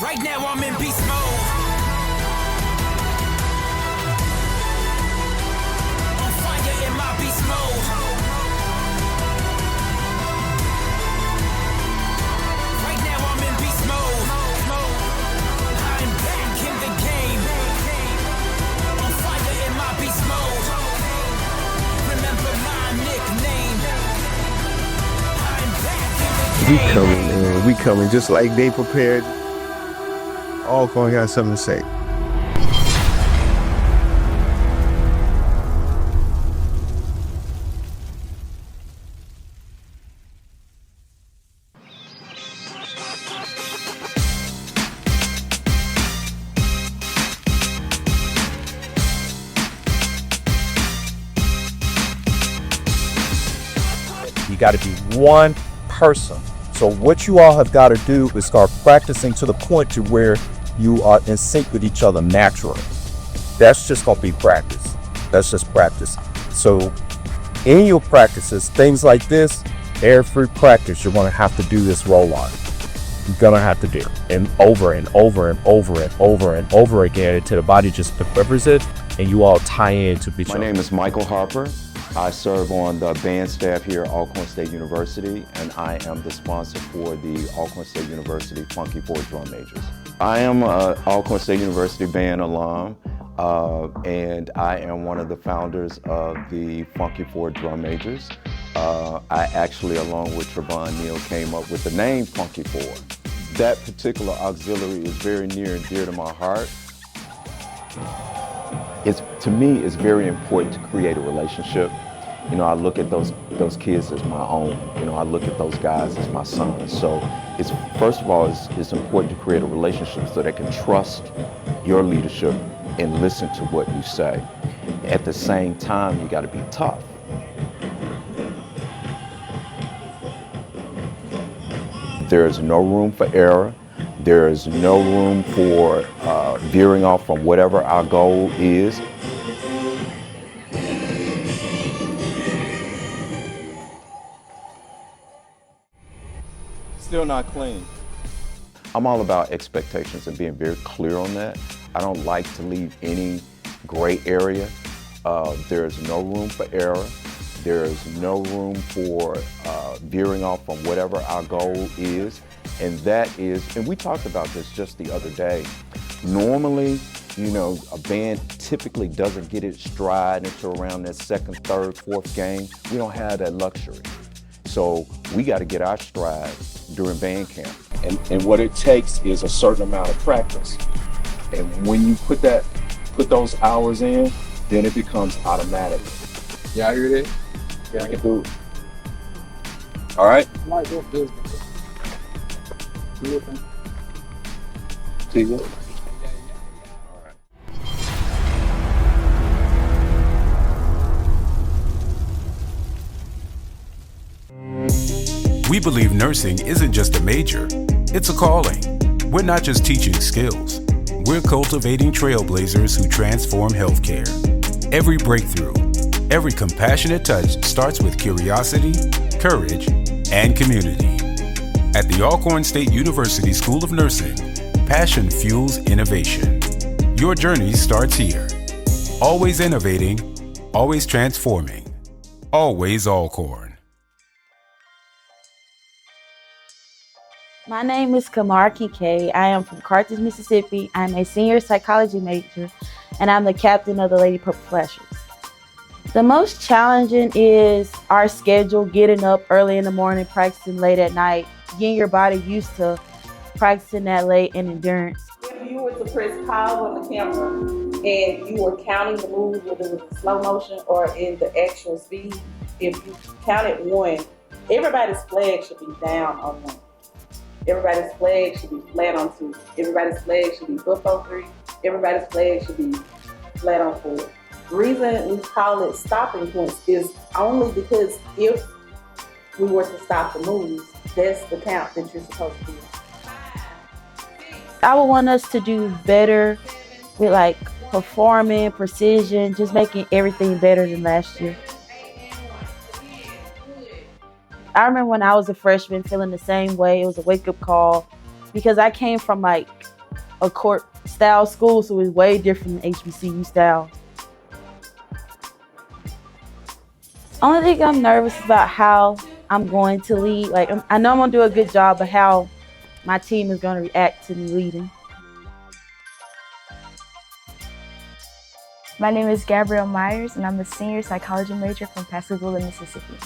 Right now I'm in beast mode. On fire in my beast mode. Right now I'm in beast mode. I'm back in the game. On fire in my beast mode. Remember my nickname. I'm back in the game. We coming, man. We coming just like they prepared. Alcorn got something to say. You got to be one person. So what you all have got to do is start practicing to the point to where you are in sync with each other naturally. That's just going to be practice. That's just practice. So in your practices, things like this, every practice, you're going to have to do this roll on. You're going to have to do it and over and over and over and over and over again until the body just remembers it and you all tie into each other. My name is Michael Harper. I serve on the band staff here at Alcorn State University, and I am the sponsor for the Alcorn State University Funky Four Drum Majors. I am an Alcorn State University band alum, and I am one of the founders of the Funky Four Drum Majors. I actually, along with Trevon Neal, came up with the name Funky Four. That particular auxiliary is very near and dear to my heart. To me, it's very important to create a relationship. You know, I look at those kids as my own. You know, I look at those guys as my sons. So it's, first of all, it's important to create a relationship so they can trust your leadership and listen to what you say. At the same time, you got to be tough. There is no room for error. There is no room for veering off from whatever our goal is. Still not clean. I'm all about expectations and being very clear on that. I don't like to leave any gray area. There is no room for error. There is no room for veering off from whatever our goal is. And that is, and we talked about this just the other day. Normally, you know, a band typically doesn't get its stride until around that second, third, fourth game. We don't have that luxury. So we got to get our stride during band camp. And what it takes is a certain amount of practice. And when you put those hours in, then it becomes automatic. Yeah, I hear that. Yeah, I can do it. All right? See you. We believe nursing isn't just a major, it's a calling. We're not just teaching skills, we're cultivating trailblazers who transform healthcare. Every breakthrough, every compassionate touch starts with curiosity, courage, and community. At the Alcorn State University School of Nursing, passion fuels innovation. Your journey starts here. Always innovating, always transforming, always Alcorn. My name is Kamar Kike. I am from Carthage, Mississippi. I'm a senior psychology major, and I'm the captain of the Lady Purple Flashers. The most challenging is our schedule, getting up early in the morning, practicing late at night, getting your body used to practicing that late and endurance. If you were to press pause on the camera and you were counting the moves, whether it was slow motion or in the actual speed, if you counted one, everybody's flag should be down on one. Everybody's flag should be flat on two. Everybody's flag should be up on three. Everybody's flag should be flat on four. The reason we call it stopping points is only because if we were to stop the moves, that's the count that you're supposed to do. I would want us to do better with like performing, precision, just making everything better than last year. I remember when I was a freshman feeling the same way. It was a wake-up call because I came from like a court style school, so it's way different than HBCU style. Only thing I'm nervous about how I'm going to lead. Like I know I'm gonna do a good job, but how my team is gonna react to me leading. My name is Gabrielle Myers, and I'm a senior psychology major from Pascagoula, Mississippi.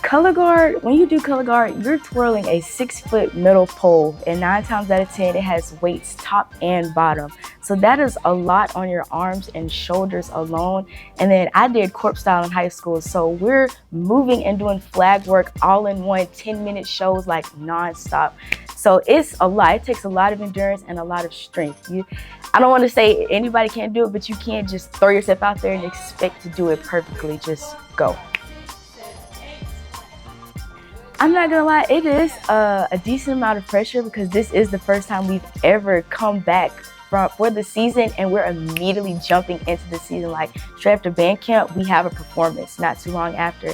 Color guard, when you do color guard, you're twirling a 6-foot metal pole, and 9 times out of 10, it has weights top and bottom. So that is a lot on your arms and shoulders alone. And then I did corp style in high school, so we're moving and doing flag work all in one 10-minute shows like nonstop. So it's a lot. It takes a lot of endurance and a lot of strength. I don't want to say anybody can't do it, but you can't just throw yourself out there and expect to do it perfectly. Just go. I'm not gonna lie, it is a decent amount of pressure because this is the first time we've ever come back for the season, and we're immediately jumping into the season. Like straight after band camp, we have a performance not too long after.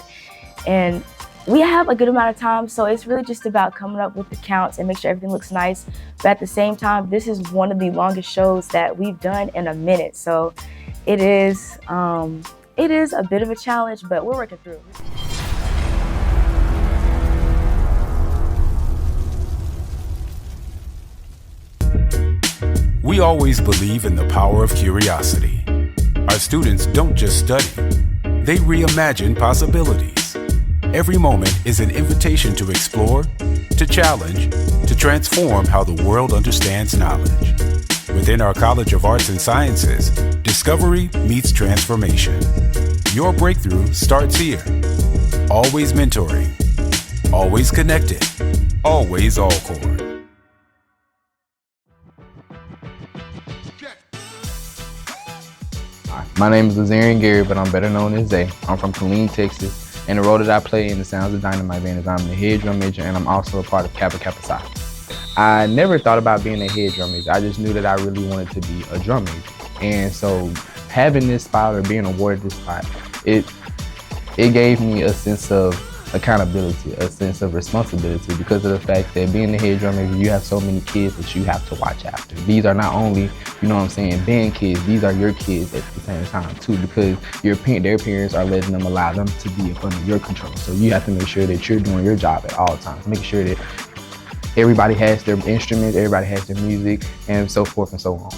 And we have a good amount of time, so it's really just about coming up with the counts and make sure everything looks nice. But at the same time, this is one of the longest shows that we've done in a minute. So it is a bit of a challenge, but we're working through it. We always believe in the power of curiosity. Our students don't just study, they reimagine possibilities. Every moment is an invitation to explore, to challenge, to transform how the world understands knowledge. Within our College of Arts and Sciences, discovery meets transformation. Your breakthrough starts here. Always mentoring, always connected, always Alcorn. My name is LaZarion, but I'm better known as Zay. I'm from Killeen, Texas, and the role that I play in the Sounds of Dyn-O-Mite band is I'm the head drum major, and I'm also a part of Kappa Kappa Psi. I never thought about being a head drum major. I just knew that I really wanted to be a drum major. And so having this spot or being awarded this spot, it gave me a sense of accountability, a sense of responsibility, because of the fact that being the head drum major, you have so many kids that you have to watch after. These are not only, band kids, these are your kids at the same time too, because their parents are letting them allow them to be under your control. So you have to make sure that you're doing your job at all times, make sure that everybody has their instruments, everybody has their music, and so forth and so on.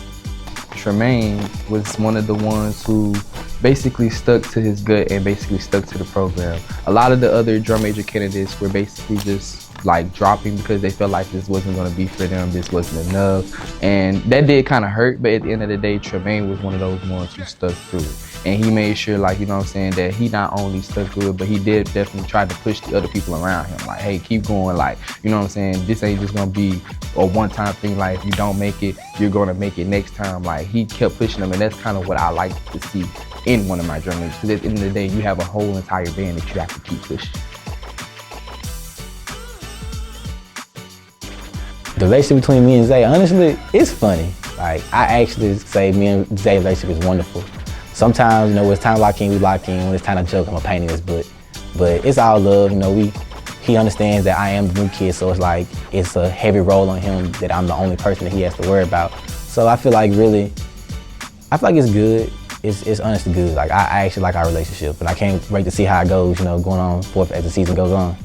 Tremaine was one of the ones who basically stuck to his gut and basically stuck to the program. A lot of the other drum major candidates were basically just like dropping because they felt like this wasn't going to be for them, this wasn't enough, and that did kind of hurt. But at the end of the day, Tremaine was one of those ones who stuck through it, and he made sure, that he not only stuck through it, but he did definitely try to push the other people around him, like, hey, keep going, this ain't just gonna be a one-time thing, like if you don't make it, you're gonna make it next time. Like he kept pushing them, and that's kind of what I like to see in one of my drum majors, because at the end of the day, you have a whole entire band that you have to keep pushing. The relationship between me and Zay, honestly, it's funny. Like, I actually say me and Zay's relationship is wonderful. Sometimes, when it's time to lock in, we lock in. When it's time to joke, I'm a pain in his butt. But it's all love, he understands that I am the new kid, so it's like, it's a heavy role on him that I'm the only person that he has to worry about. So I feel like it's good. It's honestly good. Like, I actually like our relationship, but I can't wait to see how it goes, going on forth as the season goes on.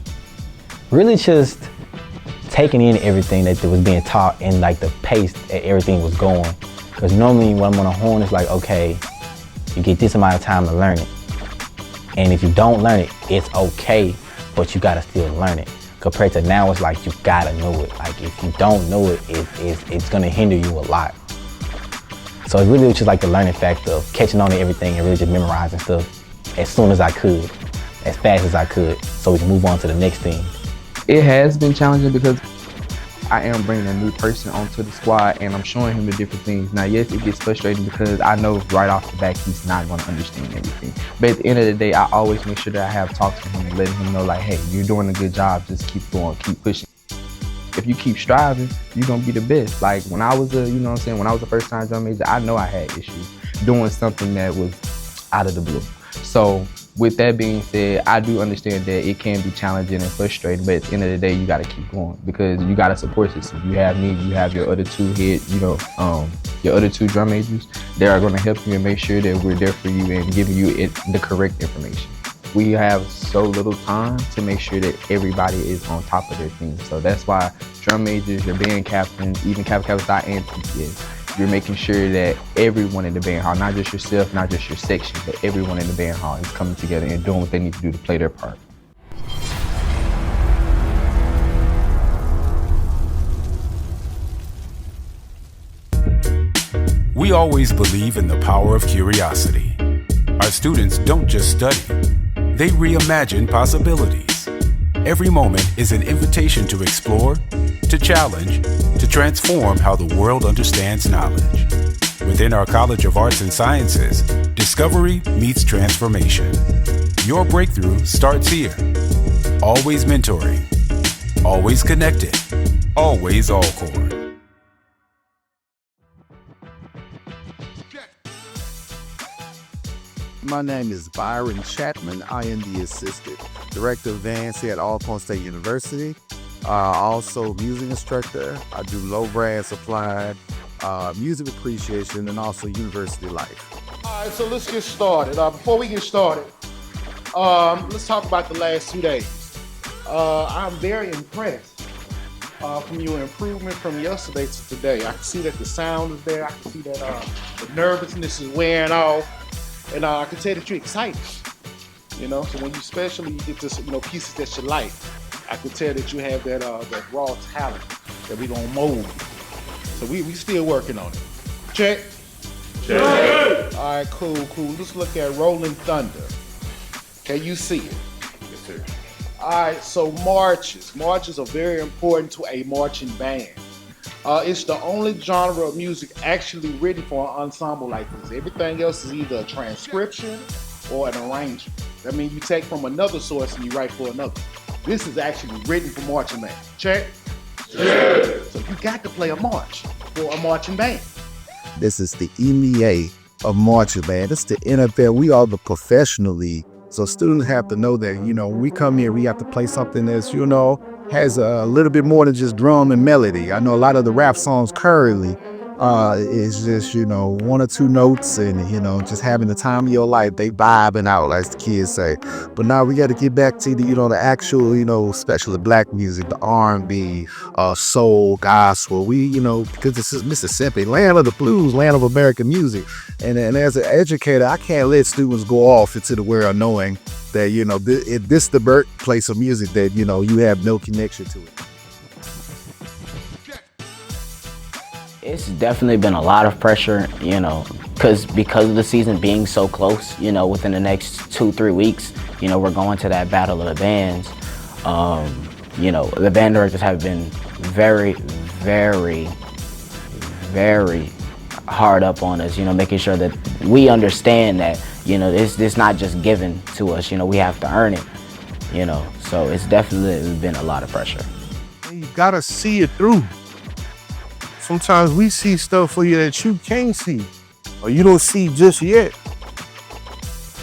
Really just taking in everything that was being taught and like the pace that everything was going. Because normally when I'm on a horn, it's like, okay, you get this amount of time to learn it. And if you don't learn it, it's okay, but you gotta still learn it. Compared to now, it's like you gotta know it. Like if you don't know it, it's gonna hinder you a lot. So it really was just like the learning factor of catching on to everything and really just memorizing stuff as soon as I could, as fast as I could, so we can move on to the next thing. It has been challenging because I am bringing a new person onto the squad and I'm showing him the different things. Now, yes, it gets frustrating because I know right off the bat he's not going to understand everything. But at the end of the day, I always make sure that I have talks with him and letting him know, like, hey, you're doing a good job. Just keep going, keep pushing. If you keep striving, you're going to be the best. Like when I was when I was a first time drum major, I know I had issues doing something that was out of the blue. So with that being said, I do understand that it can be challenging and frustrating, but at the end of the day, you got to keep going because you got a support system. You have me, you have your other two your other two drum majors. They are going to help you and make sure that we're there for you and giving you the correct information. We have so little time to make sure that everybody is on top of their thing. So that's why drum majors, your band captains, even Kappa Kappa Psi and PTS, you're making sure that everyone in the band hall, not just yourself, not just your section, but everyone in the band hall is coming together and doing what they need to do to play their part. We always believe in the power of curiosity. Our students don't just study, they reimagine possibilities. Every moment is an invitation to explore, to challenge, to transform how the world understands knowledge. Within our College of Arts and Sciences, discovery meets transformation. Your breakthrough starts here. Always mentoring, always connected, always Alcorn. My name is Byron Chapman. I am the Assistant Director of Dance here at Alcorn State University. Also music instructor. I do low brass applied, music appreciation, and also university life. All right, so let's get started. Before we get started, let's talk about the last 2 days. I'm very impressed from your improvement from yesterday to today. I can see that the sound is there. I can see that the nervousness is wearing off. And I can tell that you're excited, so when you especially get this, pieces that you like, I can tell that you have that raw talent that we gonna mold. So we still working on it. Check. Check. All right, cool. Let's look at Rolling Thunder. Can you see it? Yes, sir. All right, so marches. Marches are very important to a marching band. It's the only genre of music actually written for an ensemble like this. Everything else is either a transcription or an arrangement. That means you take from another source and you write for another. This is actually written for marching band. Check? Check. So you got to play a march for a marching band. This is the EMEA of marching band. It's the NFL. We are the professional league. So students have to know that, when we come here, we have to play something that's, has a little bit more than just drum and melody. I know a lot of the rap songs currently is just, one or two notes and, just having the time of your life. They vibing out, as the kids say. But now we got to get back to the actual, especially black music, the R&B, soul, gospel. We, because this is Mississippi, land of the blues, land of American music. And as an educator, I can't let students go off into the world knowing that, this is the birthplace of music that, you have no connection to it. It's definitely been a lot of pressure, because of the season being so close, within the next 2-3 weeks, we're going to that battle of the bands. The band directors have been very, very, very hard up on us, making sure that we understand that, it's not just given to us, we have to earn it, so it's definitely been a lot of pressure. You gotta see it through. Sometimes we see stuff for you that you can't see or you don't see just yet.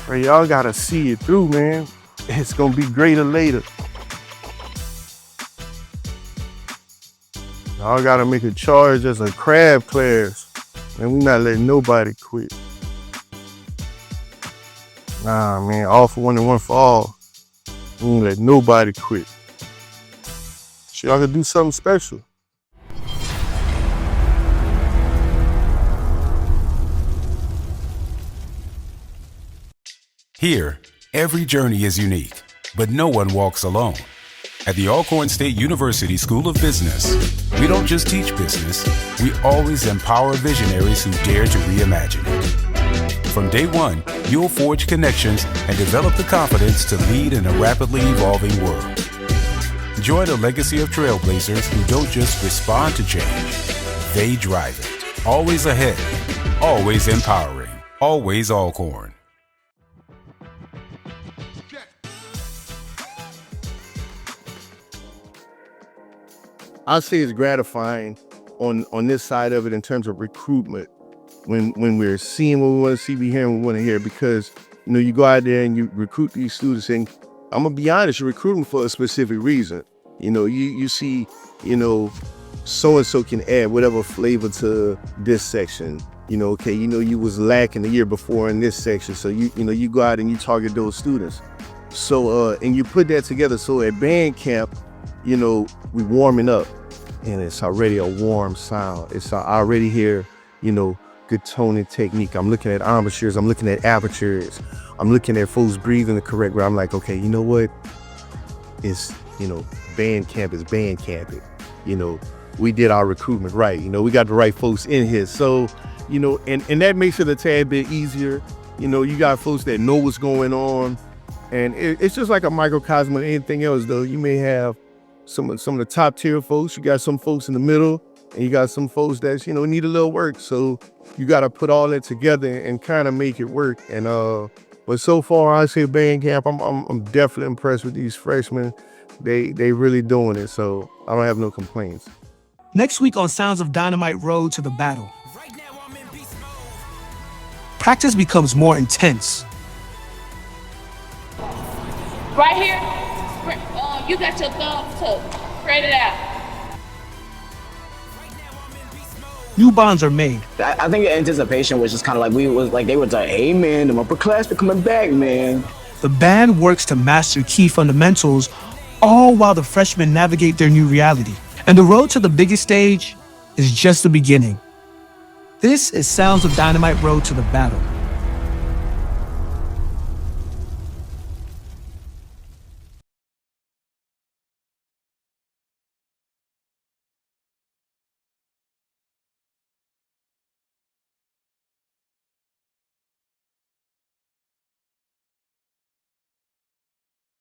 But y'all gotta see it through, man. It's gonna be greater later. Y'all gotta make a charge as a crab class. Man, we not letting nobody quit. Nah, man, all for one and one for all. We ain't let nobody quit. So y'all gotta do something special. Here, every journey is unique, but no one walks alone. At the Alcorn State University School of Business, we don't just teach business, we always empower visionaries who dare to reimagine it. From day one, you'll forge connections and develop the confidence to lead in a rapidly evolving world. Join a legacy of trailblazers who don't just respond to change, they drive it. Always ahead, always empowering, always Alcorn. I say it's gratifying on this side of it in terms of recruitment when we're seeing what we want to see, we hearing what we want to hear, because You know, you go out there and you recruit these students, and I'm gonna be honest, you recruit them for a specific reason. You know, you see, you know, so-and-so can add whatever flavor to this section. You know, okay, you know, you was lacking the year before in this section. So you know, you go out and you target those students. So, and you put that together. So at band camp, you know, we warming up and it's already a warm sound. It's already here, you know, good toning technique. I'm looking at embouchures, I'm looking at apertures. I'm looking at folks breathing the correct way. I'm like, okay, you know what? It's, you know, band camp is band camping. You know, we did our recruitment right. You know, we got the right folks in here. So, you know, and that makes it a tad bit easier. You know, you got folks that know what's going on. And it's just like a microcosm of anything else, though. You may have some of the top tier folks. You got some folks in the middle, and you got some folks that, you know, need a little work. So you got to put all that together and kind of make it work. And but so far, I say band camp, I'm definitely impressed with these freshmen. They really doing it. So I don't have no complaints. Next week on Sounds of Dyn-O-Mite Road to the Battle, practice becomes more intense. Right here, you got your thumb tucked. Spread it out. New bonds are made. I think the anticipation was just kind of like they were like, hey man, the upperclassmen coming back, man. The band works to master key fundamentals, all while the freshmen navigate their new reality. And the road to the biggest stage is just the beginning. This is Sounds of Dyn-O-Mite Road to the Battle.